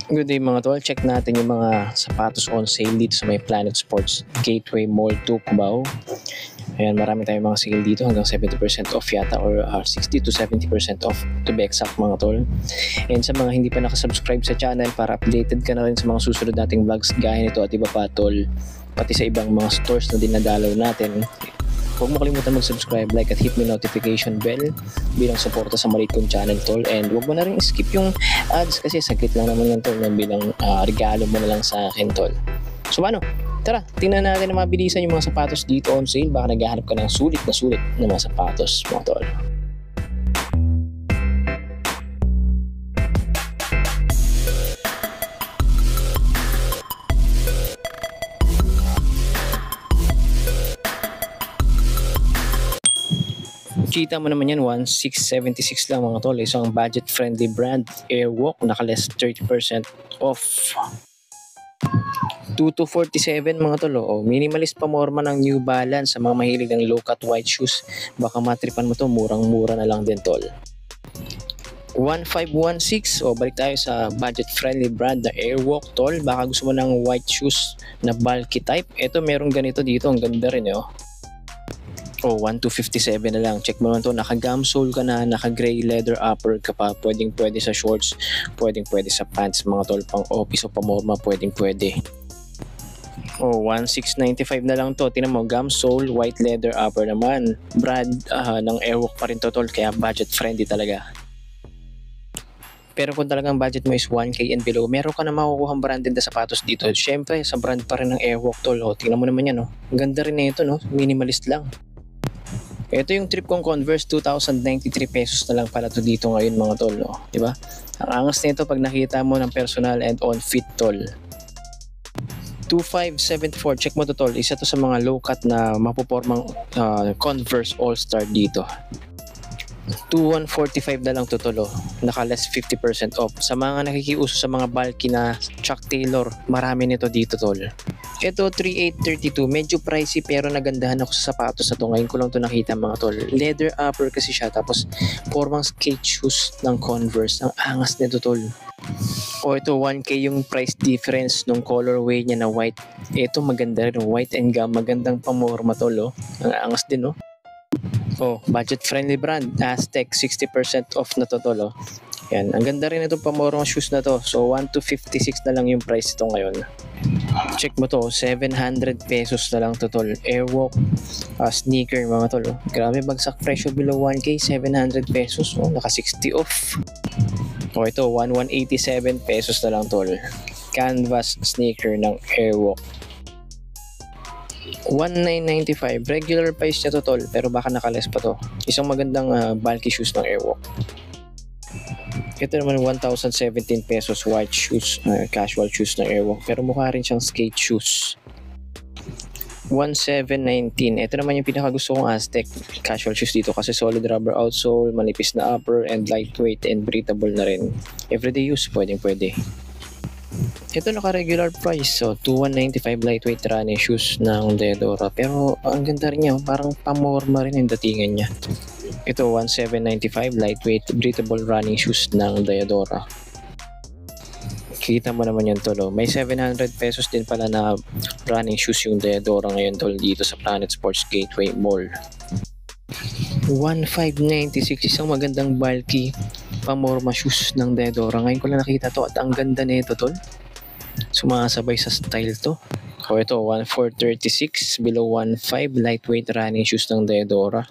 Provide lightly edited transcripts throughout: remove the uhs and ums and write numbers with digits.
Good day mga tol, check natin yung mga sapatos on sale dito sa may Planet Sports Gateway Mall 2 Cubao. Ayan, marami tayong mga sale dito hanggang 70% off yata or 60 to 70% off to be exact mga tol. And sa mga hindi pa nakasubscribe sa channel para updated ka na rin sa mga susunod nating vlogs gaya nito at iba pa tol, pati sa ibang mga stores na dinadalaw natin. Huwag mo kalimutan mag-subscribe, like at hit mo notification bell bilang suporta sa maliit kong channel tol. And huwag mo na rin skip yung ads kasi saglit lang naman yan tol, bilang regalo mo na lang sa akin tol. So ano, tara, tingnan natin na mabilisan yung mga sapatos dito on sale. Baka naghahanap ka ng sulit na mga sapatos mga tol. Kita mo naman yan, 1676 lang mga tol. Isang budget friendly brand, Airwalk, naka less 30% off. 2 to 47 mga tol. Minimalist pamorma ng New Balance sa mga mahilig ng low cut white shoes. Baka matripan mo to, murang-mura na lang din tol. 1516, balik tayo sa budget friendly brand na Airwalk tol. Baka gusto mo ng white shoes na bulky type. Ito merong ganito dito, ang ganda rin 1 to 57 na lang. Check mo naman to, naka gum sole ka na, naka gray leather upper ka pa, pwedeng pwede sa shorts, pwedeng pwede sa pants mga tol, pang office o pamorma, pwedeng pwede. 1695 na lang to. Tingnan mo, gum sole, white leather upper naman, brand ng Airwalk pa rin to tol, kaya budget friendly talaga. Pero kung talagang budget mo is 1K and below, meron ka na makukuhang branded na sapatos dito. Syempre, sa brand pa rin ng Airwalk tol. Tingnan mo naman yan, ang ganda rin na ito, minimalist lang. Ito yung trip kong Converse, 2,093 pesos na lang pala to dito ngayon mga tol, diba? Ang angas nito pag nakita mo ng personal and on fit tol. 2574, check mo to tol, isa to sa mga low cut na mapupormang Converse All-Star dito. 2145 na lang to tol, naka less 50% off. Sa mga nakikiuso sa mga bulky na Chuck Taylor, marami nito dito tol. Ito 3832, medyo pricey pero nagandahan ako sa sapatos na to. Ngayon ko lang to nakita mga tol. Leather upper kasi siya, tapos formang skate shoes ng Converse. Ang angas nito tol. Ito 1K yung price difference nung colorway niya na white. Ito maganda rin, white and gum, magandang pamorma tol. Ang angas din budget friendly brand, Aztec, 60% off na to tol. Yan, ang ganda rin itong pamorong shoes na to. So 1 to 56 na lang yung price ito ngayon. Check mo to, 700 pesos na lang to tol. Airwalk sneaker mga tol. Grabe, bagsak presyo below 1K, 700 pesos. Naka 60 off. Ito 1187 pesos na lang tol. Canvas sneaker ng Airwalk. 1995, regular price niya to tol, pero baka nakaless pa to. Isang magandang bulky shoes ng Airwalk. Ito naman 1,017 pesos white shoes, casual shoes ng Airwalk, pero mukha rin siyang skate shoes. 1719, ito naman yung pinakagusto kong Aztec casual shoes dito kasi solid rubber outsole, manipis na upper and lightweight and breathable na rin. Everyday use, pwedeng pwede. Ito naka-regular price, 2195 lightweight running shoes ng Diadora, pero ang ganda rin niya, parang pamorma rin yung datingan niya. Ito 1795 lightweight breathable running shoes ng Diadora. Kita mo naman yan tol, may 700 pesos din pala na running shoes yung Diadora ngayon tol dito sa Planet Sports Gateway Mall. 1596, isang magandang bulky pamorma shoes ng Diadora. Ngayon ko lang nakita to at ang ganda nito tol. Sumasabay sa style to. Ito 1436 below 15 lightweight running shoes ng Diadora.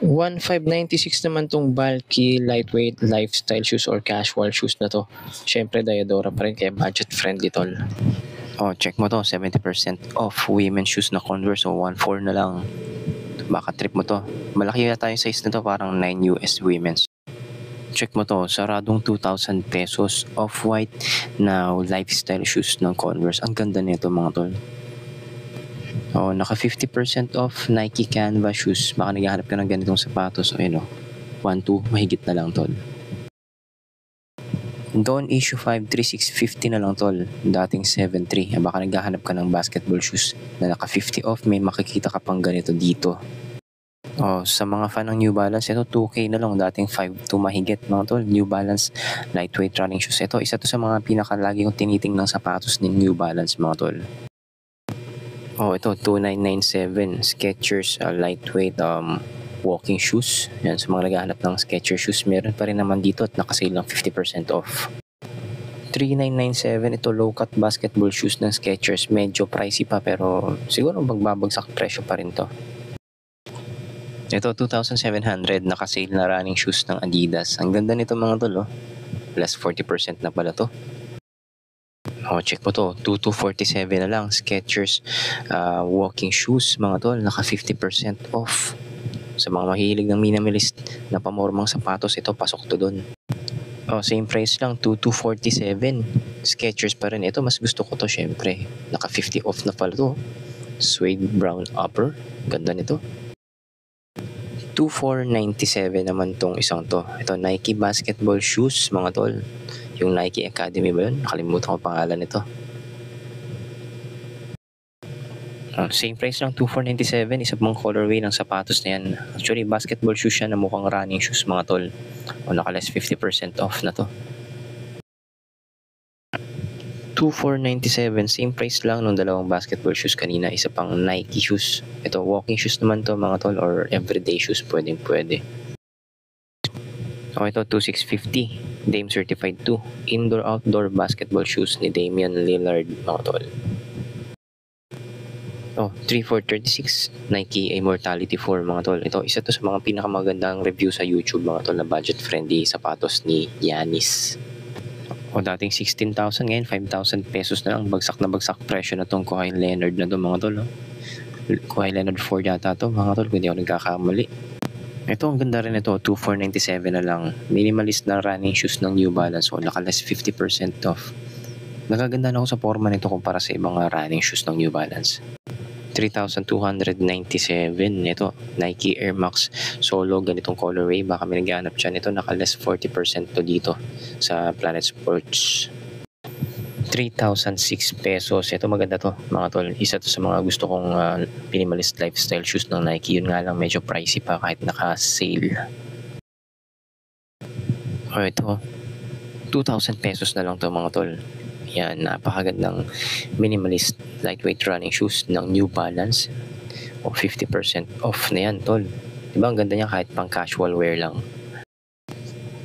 1596 naman tong bulky lightweight lifestyle shoes or casual shoes na to. Syempre Diadora pa rin, kaya budget friendly tol. Check mo to, 70% off women's shoes na Converse, 1.4 na lang. Baka trip mo to. Malaki yata yung size nito, parang 9 US women's. Check mo to, saradong 2,000 pesos off-white na lifestyle shoes ng Converse. Ang ganda nito mga tol. Naka 50% off Nike Canvas shoes. Baka naghahanap ka ng ganitong sapatos. 1-2, mahigit na lang tol. Dawn Issue 5 3650 na lang tol. Dating 7.3. Baka naghahanap ka ng basketball shoes na naka 50 off. May makikita ka pang ganito dito. Oh, sa mga fan ng New Balance, ito 2K na lang, dating 5 to mahigit mga tol. New Balance lightweight running shoes. Ito, isa to sa mga pinakalagi kong tinitingnan sapatos ni New Balance mga tol. Oh, ito 2997 Skechers lightweight walking shoes. Yan, sa mga naghahanap ng Skechers shoes, meron pa rin naman dito at nakasale ng 50% off. 3997, ito low cut basketball shoes ng Skechers. Medyo pricey pa pero siguro magbabagsak presyo pa rin to. Ito 2,700, naka-sale na running shoes ng Adidas. Ang ganda nito mga tol, oh. Plus 40% na pala to. Oh, check po to. 2,247 na lang. Skechers walking shoes mga tol, naka 50% off. Sa mga mahilig ng minimalist na pamormang sapatos, ito pasok to doon. Oh, same price lang, 2,247. Skechers pa rin. Ito mas gusto ko to syempre. Naka 50 off na pala to. Suede brown upper. Ganda nito. 2,497 naman tong isang to. Ito, Nike basketball shoes, mga tol. Yung Nike Academy ba yun? Nakalimutan ko pangalan nito. Same price lang, 2,497. Isa pang colorway ng sapatos na yan. Actually, basketball shoes siya na mukhang running shoes, mga tol. O, naka-less 50% off na to. 2,497, same price lang nung dalawang basketball shoes kanina, isa pang Nike shoes. Ito, walking shoes naman to mga tol, or everyday shoes, pwede. O, ito, 2,650, Dame Certified 2, indoor-outdoor basketball shoes ni Damian Lillard, mga tol. O, 3,436, Nike Immortality 4, mga tol. Ito, isa to sa mga pinakamagandang review sa YouTube, mga tol, na budget-friendly sapatos ni Giannis. O, dating 16,000, ngayon 5,000 pesos na lang. Bagsak na bagsak presyo na tong Kawhi Leonard na to, mga tol. Kawhi Leonard 4 yata to, mga tol, kung hindi ako nagkakamali. Ito, ang ganda rin ito, 2,497 na lang. Minimalist na running shoes ng New Balance. O, naka-less 50% off. Nagaganda na ako sa forma nito kumpara sa ibang running shoes ng New Balance. 3,297. Ito, Nike Air Max Solo, ganitong colorway. Baka may naghahanap dyan. Ito, naka-less 40% to dito sa Planet Sports. 3,006 pesos. Ito, maganda to, mga tol. Isa to sa mga gusto kong minimalist lifestyle shoes ng Nike. Yun nga lang, medyo pricey pa kahit naka-sale. O, ito, 2,000 pesos na lang to, mga tol. Yan, napakagandang minimalist lightweight running shoes ng New Balance. O 50% off na yan, tol. Diba ang ganda niya kahit pang casual wear lang.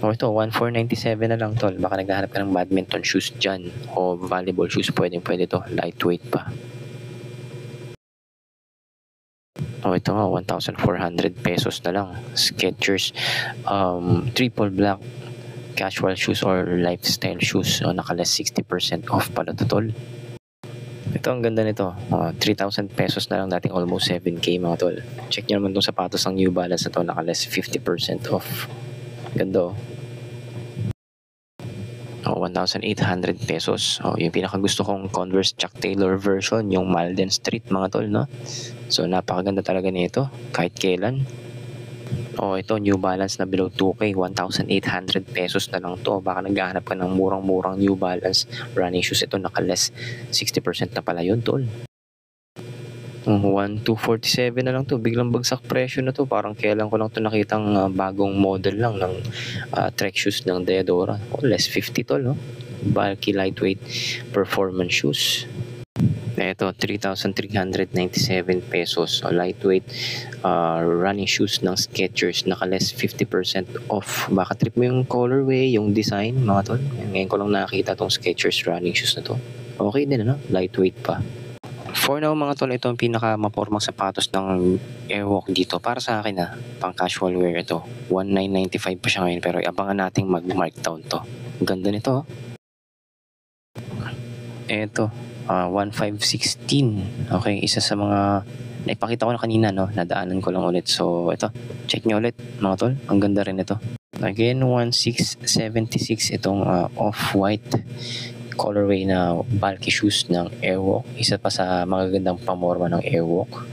O ito, 1,497 na lang, tol. Baka naghahanap ka ng badminton shoes dyan o volleyball shoes, pwede to. Lightweight pa. O ito nga, 1,400 pesos na lang. Skechers triple black casual shoes or lifestyle shoes. O, naka-less 60% off pala to, tol. Ito, ang ganda nito. 3,000 pesos na lang, dating almost 7K, mga tol. Check nyo naman itong sapatos ng New Balance na to, naka-less 50% off. Ganda, oh. 1,800 pesos. Oh, yung pinakagusto kong Converse Chuck Taylor version, yung Malden Street, mga tol, no? So, napakaganda talaga nito, kahit kailan. Oh, ito, New Balance na below 2K, 1,800 pesos na lang to. Baka naghahanap ka ng murang-murang New Balance running shoes. Ito, naka-less 60% na pala yun, tol. 1,247 na lang to. Biglang bagsak presyo na to. Parang kailan ko lang to nakitang bagong model lang ng trek shoes ng Diadora. Oh, less 50 tol, no? Bulky lightweight performance shoes. Ito, 3,397 pesos. So, lightweight running shoes ng Skechers. Naka-less 50% off. Baka trip mo yung colorway, yung design, mga tol. Ngayon ko lang nakita tong Skechers running shoes na to. Okay din, ano? Lightweight pa. For now, mga tol, ito ang pinaka-mapormang sapatos ng Airwalk dito. Para sa akin, pang casual wear ito. 1,995 pa siya ngayon, pero abangan nating mag-markdown to. Ganda nito, Ito, 1,516. Okay, isa sa mga naipakita ko na kanina, no? Nadaanan ko lang ulit. So, ito, check nyo ulit, mga tol. Ang ganda rin ito. Again, 1,676 itong off-white colorway na bulky shoes ng Airwalk. Isa pa sa magagandang pamorma ng Airwalk.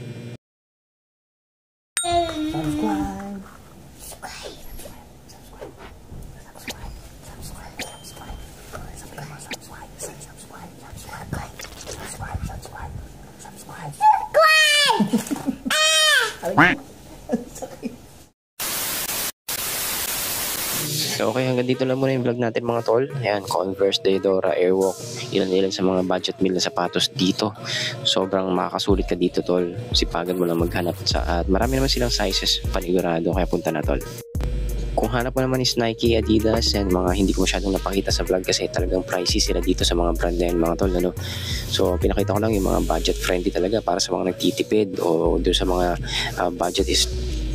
Subscribe! So okay, hanggang dito lang muna yung vlog natin mga tol. Ayan, Converse, Deodora, Airwalk, ilan-ilan sa mga budget meal na sapatos dito. Sobrang makakasulit ka dito tol. Sipagan mo lang maghanap at marami naman silang sizes, panigurado, kaya punta na tol. Kung hanap mo naman is Nike, Adidas, and mga hindi ko masyadong napakita sa vlog kasi talagang pricey sila dito sa mga brand na yan mga tol. Ano? So pinakita ko lang yung mga budget friendly talaga para sa mga nagtitipid o doon sa mga budget is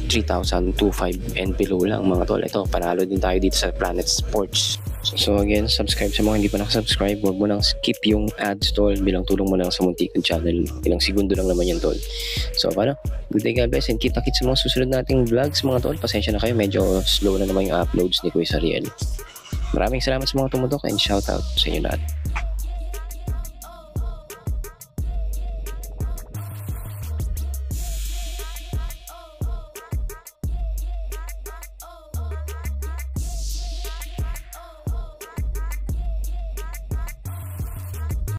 3,000, 2,500 and below lang mga tol. Ito, panalo din tayo dito sa Planet Sports. So again, subscribe sa mga hindi pa nakasubscribe. Huwag mo nang skip yung ads tol. Bilang tulong mo lang sa muntik ng channel. Ilang segundo lang naman yan tol. So paano? Good day God bless and kita-kits sa mga susunod nating vlogs mga tol. Pasensya na kayo, medyo slow na naman yung uploads ni Kuya Sariel. Maraming salamat sa mga tumutok and shoutout sa inyo lahat.